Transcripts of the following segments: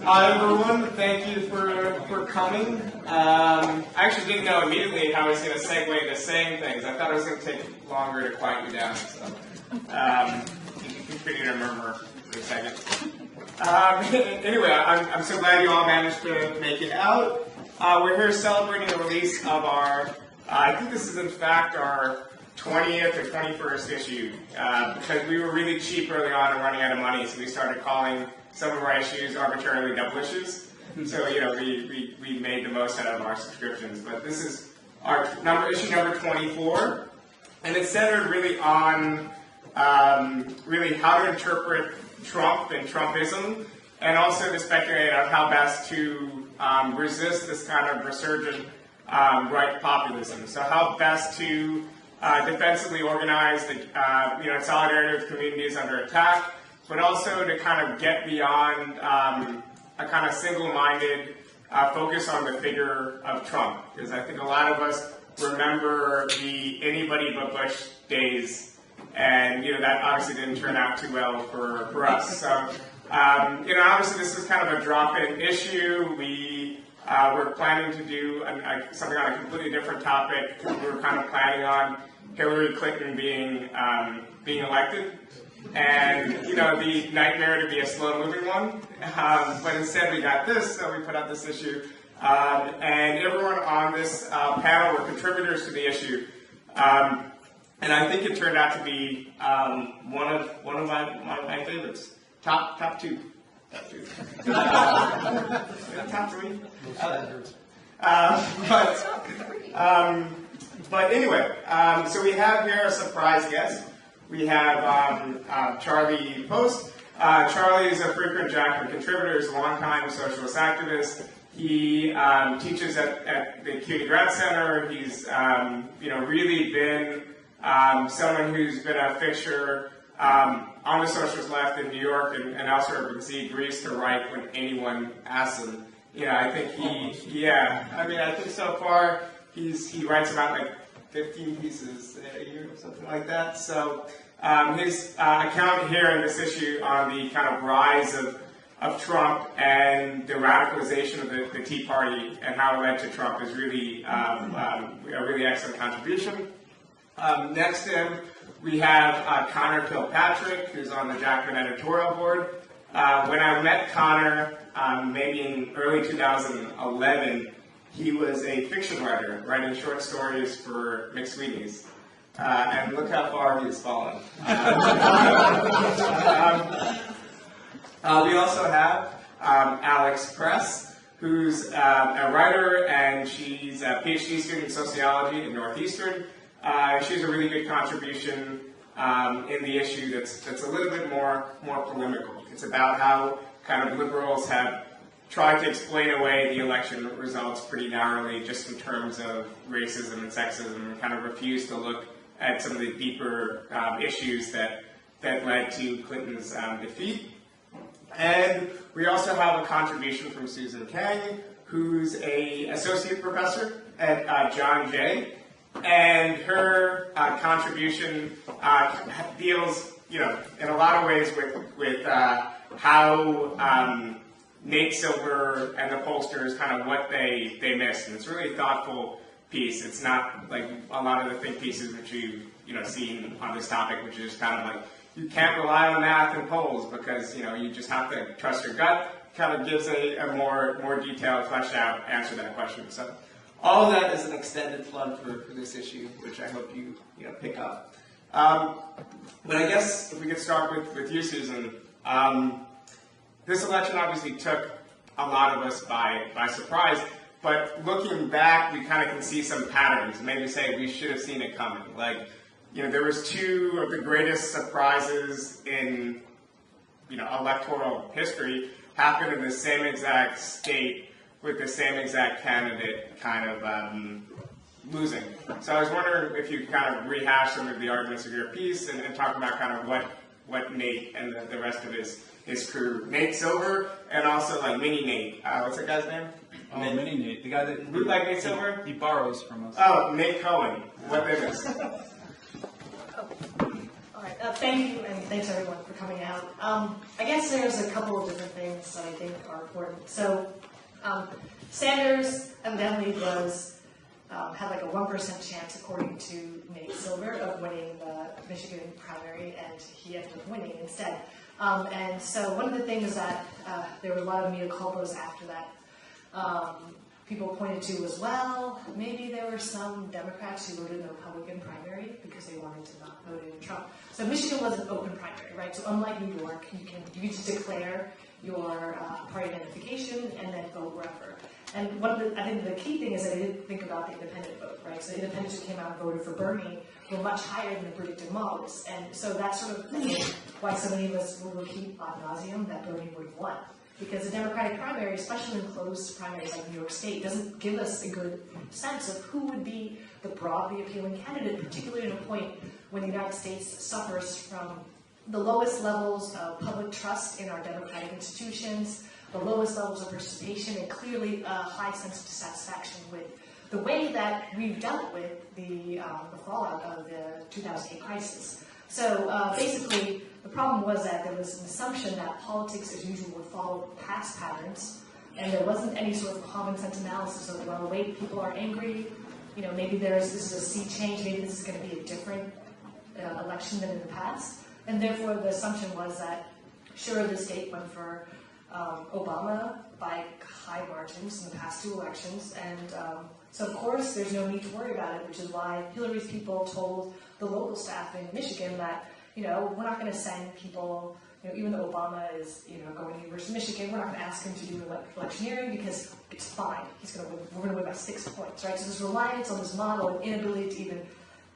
Hi everyone, thank you for coming. I actually didn't know immediately how I was going to segue into saying things. I thought it was going to take longer to quiet you down. So you can continue to murmur for a second. Anyway, I'm so glad you all managed to make it out. We're here celebrating the release of our, I think this is in fact our 20th or 21st issue, because we were really cheap early on and running out of money, so we started calling some of our issues arbitrarily double issues. So, we made the most out of our subscriptions. But this is our issue number 24, and it's centered really on really how to interpret Trump and Trumpism, and also to speculate on how best to resist this kind of resurgent right populism. So how best to defensively organize the, in solidarity with communities under attack, but also to kind of get beyond a kind of single-minded focus on the figure of Trump. Because I think a lot of us remember the anybody but Bush days, and that obviously didn't turn out too well for us. So obviously this is kind of a drop-in issue. We're planning to do something on a completely different topic. We were kind of planning on Hillary Clinton being elected, and the nightmare to be a slow-moving one. But instead we got this, so we put out this issue, and everyone on this panel were contributors to the issue. And I think it turned out to be one of my favorites. Top two. Top three. But anyway, so we have here a surprise guest. We have Charlie Post. Charlie is a frequent Jacobin contributor. He's a longtime socialist activist. He teaches at the CUNY Grad Center. He's really been someone who's been a fixture on the socialist left in New York and elsewhere, because he agrees to write when anyone asks him. I think I think so far he writes about like 15 pieces a year or something like that. So his account here in this issue on the kind of rise of Trump and the radicalization of the Tea Party and how it led to Trump is really a really excellent contribution. Next to him, we have Connor Kilpatrick, who's on the Jacobin editorial board. When I met Connor, maybe in early 2011, he was a fiction writer, writing short stories for McSweeney's. And look how far he's fallen. We also have Alex Press, who's a writer, and she's a PhD student in sociology at Northeastern. She's a really good contribution in the issue that's a little bit more polemical. It's about how kind of liberals have tried to explain away the election results pretty narrowly, just in terms of racism and sexism, and kind of refuse to look at some of the deeper issues that led to Clinton's defeat. And we also have a contribution from Susan Kang, who's an associate professor at John Jay. And her contribution deals, in a lot of ways with how Nate Silver and the pollsters, kind of what they missed. And it's really a thoughtful piece. It's not like a lot of the think pieces which you've seen on this topic, which is kind of like, you can't rely on math and polls because you just have to trust your gut. Kind of gives a more detailed, fleshed out answer to that question. So all of that is an extended plug for this issue, which I hope you pick up. But I guess if we could start with you, Susan. This election obviously took a lot of us by surprise, but looking back, we kind of can see some patterns, and maybe say we should have seen it coming. Like, there was two of the greatest surprises in, electoral history happened in the same exact state with the same exact candidate kind of losing. So I was wondering if you could kind of rehash some of the arguments of your piece and talk about kind of what Nate and the rest of his crew, Nate Silver, and also like Mini Nate. What's that guy's name? Oh, Mini Nate, the guy that like Nate Silver. He borrows from us. Oh, Nate Cohen. What they missed. All right. Thank you, and thanks everyone for coming out. I guess there's a couple of different things that I think are important. So, Sanders evidently had like a 1% chance, according to Nate Silver, of winning the Michigan primary, and he ended up winning instead. And so one of the things that there were a lot of mea culpas after that. People pointed to as well, maybe there were some Democrats who voted in the Republican primary because they wanted to not vote in Trump. So Michigan was an open primary, right? So unlike New York, you can just declare your party identification and then vote wherever. And I think the key thing is that they didn't think about the independent vote, right? So the independents who came out and voted for Bernie were much higher than the predicted models. And so that's sort of why so many of us will repeat ad nauseum that Bernie would have won. Because the Democratic primary, especially in closed primaries like New York State, doesn't give us a good sense of who would be the broadly appealing candidate, particularly at a point when the United States suffers from the lowest levels of public trust in our democratic institutions, the lowest levels of participation, and clearly a high sense of dissatisfaction with the way that we've dealt with the fallout of the 2008 crisis. So basically, the problem was that there was an assumption that politics as usual would follow past patterns, and there wasn't any sort of common sense analysis of, well, wait, people are angry, maybe this is a sea change, maybe this is going to be a different election than in the past. And therefore, the assumption was that, sure, the state went for Obama by high margins in the past two elections, and so of course there's no need to worry about it, which is why Hillary's people told the local staff in Michigan that, we're not going to send people, even though Obama is, going to the University of Michigan, we're not going to ask him to do electioneering because it's fine. We're going to win by 6 points, right? So this reliance on this model, and inability to even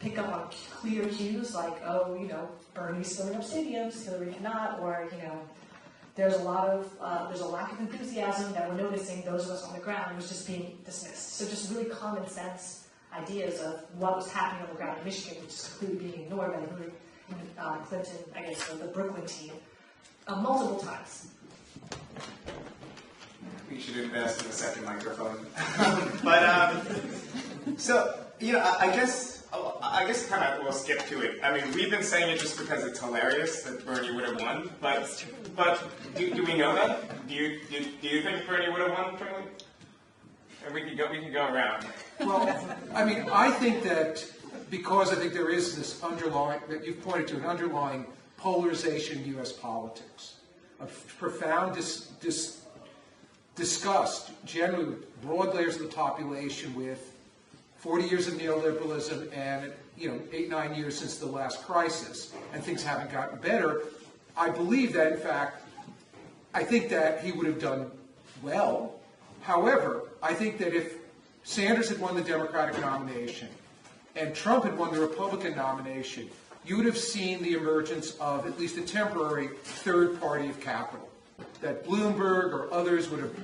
pick up on clear cues like, Bernie's filling up stadiums, Hillary cannot, or, there's a lack of enthusiasm that we're noticing, those of us on the ground, was just being dismissed. So just really common sense ideas of what was happening on the ground in Michigan, which is completely being ignored by Hillary Clinton, I guess, the Brooklyn team, multiple times. We should invest in a second microphone. So, I guess kind of we'll skip to it. I mean, we've been saying it just because it's hilarious that Bernie would have won, but do we know that? Do you think Bernie would have won, Charlie? And we can go around. Well, I mean, I think that because I think there is this underlying, that you've pointed to, an underlying polarization in U.S. politics, a profound disgust generally with broad layers of the population with 40 years of neoliberalism and 8-9 years since the last crisis, and things haven't gotten better. I believe that, in fact, I think that he would have done well. However, I think that if Sanders had won the Democratic nomination and Trump had won the Republican nomination, you would have seen the emergence of at least a temporary third party of capital, that Bloomberg or others would have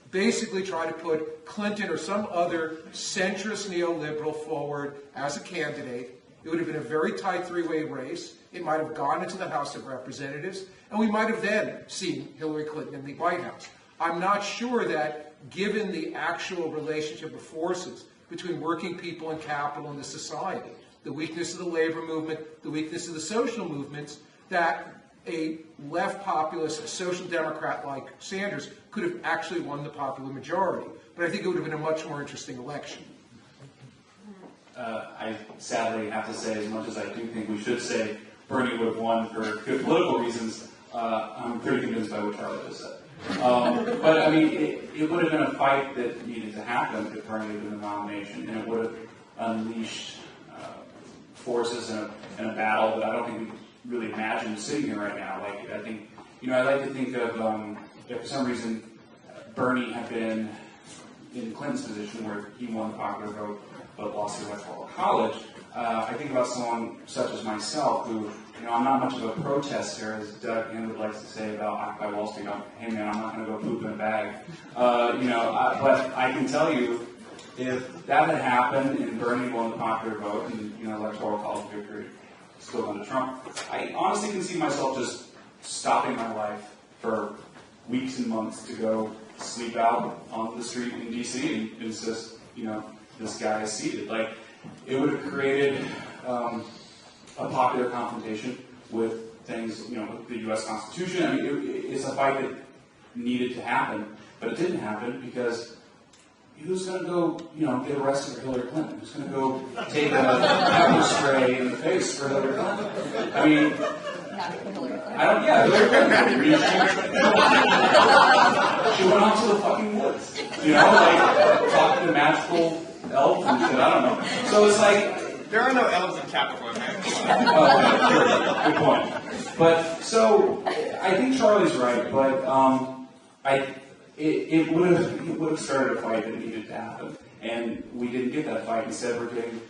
basically tried to put Clinton or some other centrist neoliberal forward as a candidate. It would have been a very tight three-way race. It might have gone into the House of Representatives, and we might have then seen Hillary Clinton in the White House. I'm not sure that, given the actual relationship of forces between working people and capital in the society, the weakness of the labor movement, the weakness of the social movements, that a left populist, a social democrat like Sanders could have actually won the popular majority. But I think it would have been a much more interesting election. I sadly have to say, as much as I do think we should say Bernie would have won for good political reasons, I'm pretty convinced by what Charlie just said. But I mean, it would have been a fight that needed to happen if Bernie had been the nomination, and it would have unleashed forces in a battle that I don't think we really imagine sitting here right now. Like, I think, I like to think of if for some reason Bernie had been in Clinton's position where he won the popular vote but lost the Electoral College. I think about someone such as myself who, I'm not much of a protester, as Doug Henwood likes to say about Occupy Wall Street. Hey man, I'm not going to go poop in a bag. But I can tell you, if that had happened and Bernie won the popular vote and Electoral College victory still went to Trump, I honestly can see myself just stopping my life for weeks and months to go sleep out on the street in D.C. and insist, this guy is seated. Like, it would have created a popular confrontation with things, with the U.S. Constitution. I mean, it's a fight that needed to happen, but it didn't happen because who's going to go, get arrested for Hillary Clinton? Who's going to go take a pepper spray in the face for Hillary Clinton? I mean, Not for Hillary Clinton. Hillary Clinton. I mean, she went off to the fucking woods, talking to magical elves and shit, I don't know. So it's like, there are no elves in Capitol, man. Oh, good point. But, so, I think Charlie's right, but it would have started a fight that needed to happen. And we didn't get that fight. Instead, we're getting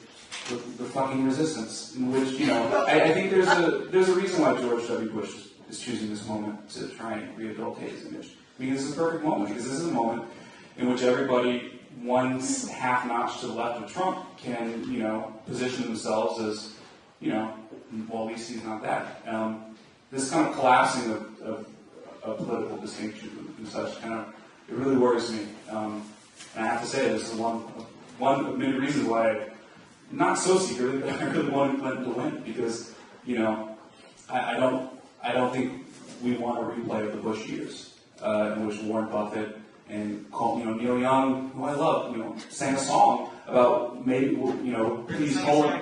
the fucking resistance, in which, I think there's a reason why George W. Bush is choosing this moment to try and rehabilitate his image. Because this is a perfect moment, because this is a moment in which everybody, one half notch to the left of Trump, can, position themselves as, well, at least he's not that. This kind of collapsing of political distinction and such it really worries me. And I have to say, this is one of many reasons why, not so secretly, but I really wanted Clinton to win, because, I don't think we want a replay of the Bush years, in which Warren Buffett and Neil Young, who I love, sang a song about maybe, please hold.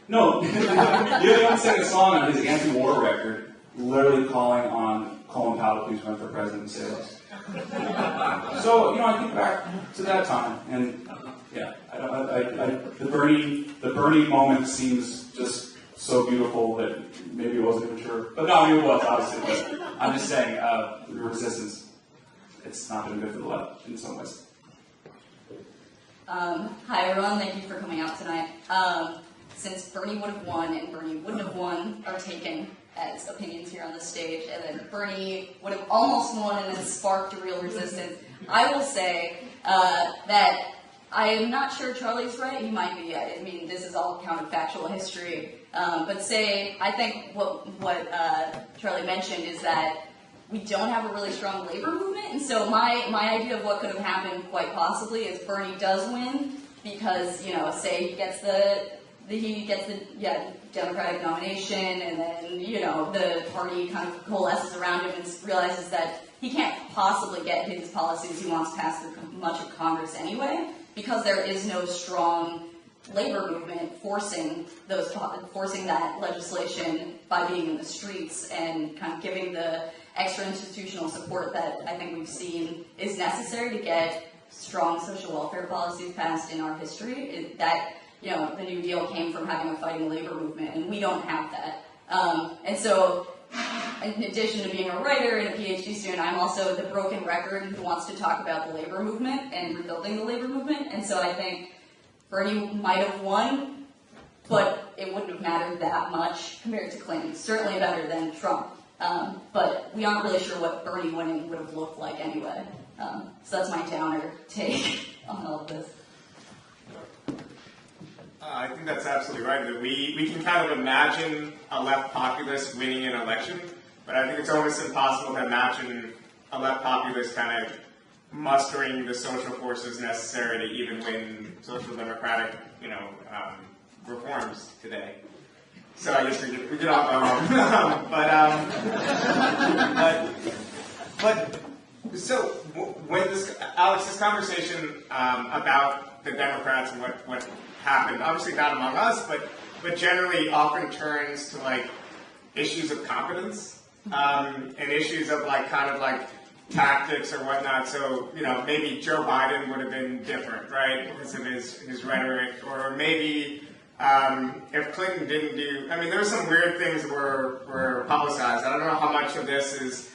No, Neil Young sang a song on his anti-war record, literally calling on Colin Powell to please run for president and save us. So, I think back to that time, and the Bernie moment seems just so beautiful that maybe it wasn't even true. But no, I mean, it was, obviously. But I'm just saying, the resistance, it's not been good for the left in some ways. Hi everyone, thank you for coming out tonight. Since Bernie would have won and Bernie wouldn't have won are taken as opinions here on the stage, and then Bernie would have almost won and then sparked a real resistance, I will say that I am not sure Charlie's right. He might be. I mean, this is all counterfactual history. But I think what Charlie mentioned is that we don't have a really strong labor movement, and so my idea of what could have happened quite possibly is Bernie does win because, say he gets the Democratic nomination, and then, the party kind of coalesces around him and realizes that he can't possibly get his policies he wants passed through much of Congress anyway, because there is no strong labor movement forcing that legislation by being in the streets and kind of giving the extra institutional support that I think we've seen is necessary to get strong social welfare policies passed in our history. The New Deal came from having a fighting labor movement, and we don't have that. And so, in addition to being a writer and a PhD student, I'm also the broken record who wants to talk about the labor movement and rebuilding the labor movement. And so I think Bernie might have won, but it wouldn't have mattered that much compared to Clinton. Certainly better than Trump. But we aren't really sure what Bernie winning would have looked like anyway. So that's my downer take on all of this. I think that's absolutely right. That we can kind of imagine a left populist winning an election, but I think it's almost impossible to imagine a left populist kind of mustering the social forces necessary to even win social democratic, reforms today. So I guess we get off but so when this conversation about the Democrats and what happened, obviously not among us, but generally often turns to issues of competence and issues of tactics or whatnot. So maybe Joe Biden would have been different, right, because of his rhetoric, or maybe if Clinton didn't do. I mean, there were some weird things that were publicized. I don't know how much of this is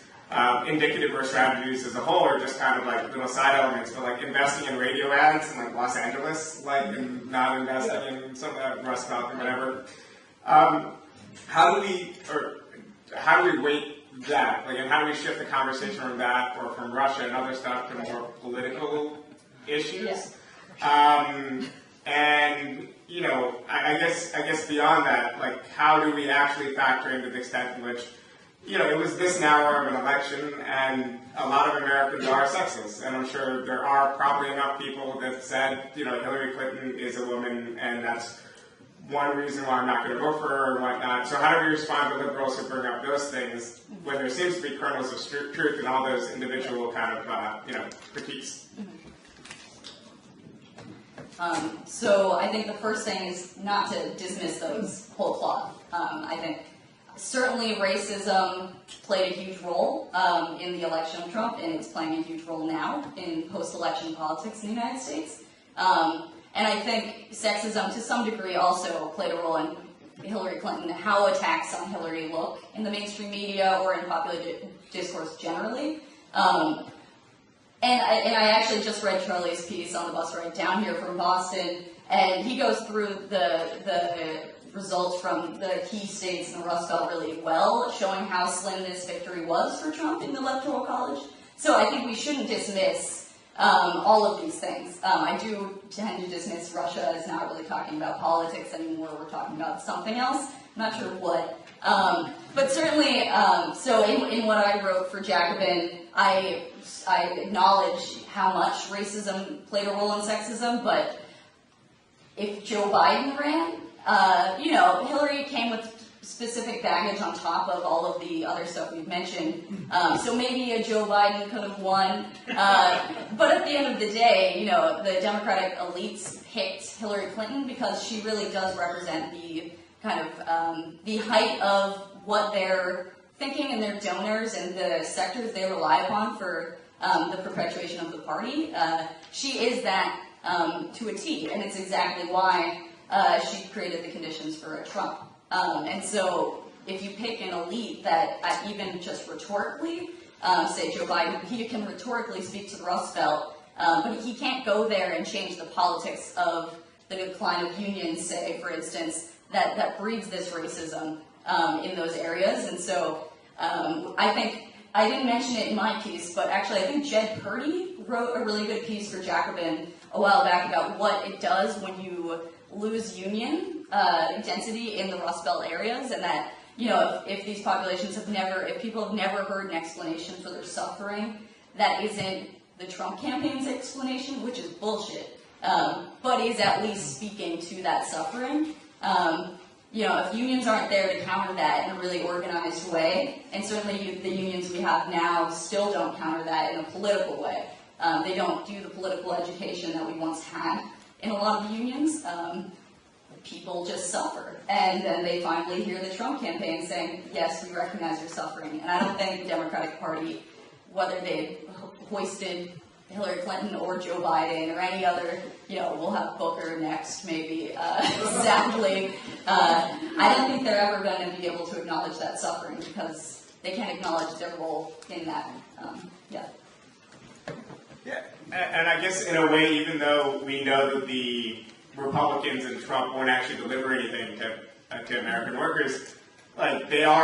indicative of our strategies as a whole, or just kind of little side elements, but investing in radio ads in Los Angeles, and not investing in some Rust Belt or whatever. How do we weight that? And how do we shift the conversation from that or from Russia and other stuff to more political issues? Yeah. And I guess beyond that, how do we actually factor into the extent in which it was this narrow of an election, and a lot of Americans are sexist, and I'm sure there are probably enough people that said, Hillary Clinton is a woman, and that's one reason why I'm not going to vote for her and whatnot. So how do we respond to liberals who bring up those things when there seems to be kernels of truth in all those individual kind of, critiques? So I think the first thing is not to dismiss those whole cloth. I think certainly racism played a huge role in the election of Trump, and it's playing a huge role now in post-election politics in the United States. And I think sexism to some degree also played a role in Hillary Clinton, how attacks on Hillary look in the mainstream media or in popular discourse generally. And I actually just read Charlie's piece on the bus ride down here from Boston, and he goes through the results from the key states in the Rust Belt really well, showing how slim this victory was for Trump in the Electoral College. So I think we shouldn't dismiss all of these things. I do tend to dismiss Russia as not really talking about politics anymore. We're talking about something else. I'm not sure what. But certainly, so in what I wrote for Jacobin, I acknowledge how much racism played a role in sexism, but if Joe Biden ran, Hillary came with specific baggage on top of all of the other stuff we've mentioned. So maybe a Joe Biden could have won. But at the end of the day, the Democratic elites picked Hillary Clinton because she really does represent the kind of the height of what they're thinking and their donors and the sectors they rely upon for the perpetuation of the party. She is that to a T, and it's exactly why she created the conditions for Trump. And so if you pick an elite that even just rhetorically, say Joe Biden, he can rhetorically speak to the Rust Belt, but he can't go there and change the politics of the decline of unions, say, for instance, that breeds this racism in those areas. And so I think, I didn't mention it in my piece, but actually I think Jed Purdy wrote a really good piece for Jacobin a while back about what it does when you lose union density in the Rust Belt areas, and that, if these populations if people have never heard an explanation for their suffering, that isn't the Trump campaign's explanation, which is bullshit, but is at least speaking to that suffering. If unions aren't there to counter that in a really organized way, and certainly the unions we have now still don't counter that in a political way. They don't do the political education that we once had in a lot of unions. People just suffer. And then they finally hear the Trump campaign saying, yes, we recognize your suffering. And I don't think the Democratic Party, whether they hoisted Hillary Clinton or Joe Biden or any other, we'll have Booker next maybe, sadly. I don't think they're ever going to be able to acknowledge that suffering because they can't acknowledge their role in that. Yeah, and I guess in a way, even though we know that the Republicans and Trump won't actually deliver anything to American workers, like they are